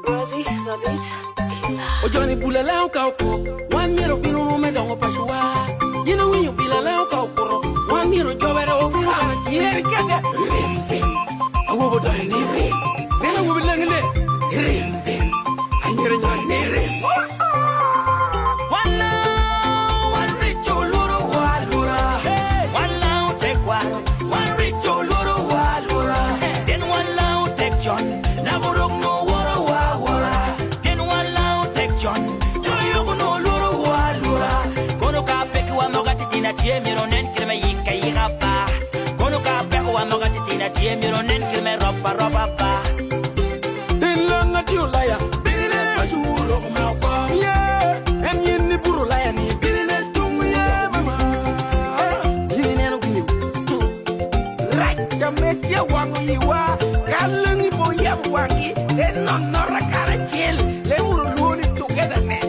Rosie, the beat killer. O Johnny Bulala Kakok, 1 year of Bino Medongo Pashua. You know when you feel a lao Kakoro, 1 year of Jovero, here get it. I will die in it. Then I will be letting it. I'm hearing your name. One now, one rich Oloro Walura. One now take one rich Oloro Walura. Then one now take John. Never no water wara. Then one now take John. Joy no Loro Walura. Kono ka peku wa mogati tina tie mironen kirme yika yigapa. Kono ka peku wa mogati tina tie mironen kirme roba roba ba. Ilanga tiulaya. Birine pashuro kumauka. Yeah. And yini buru laya ni. Birine tumye mama. Yini no kini. Right. Kamete wangu yiwa. Kalungi boya wangi. Then no nora kara chill. Le uru luni together ne.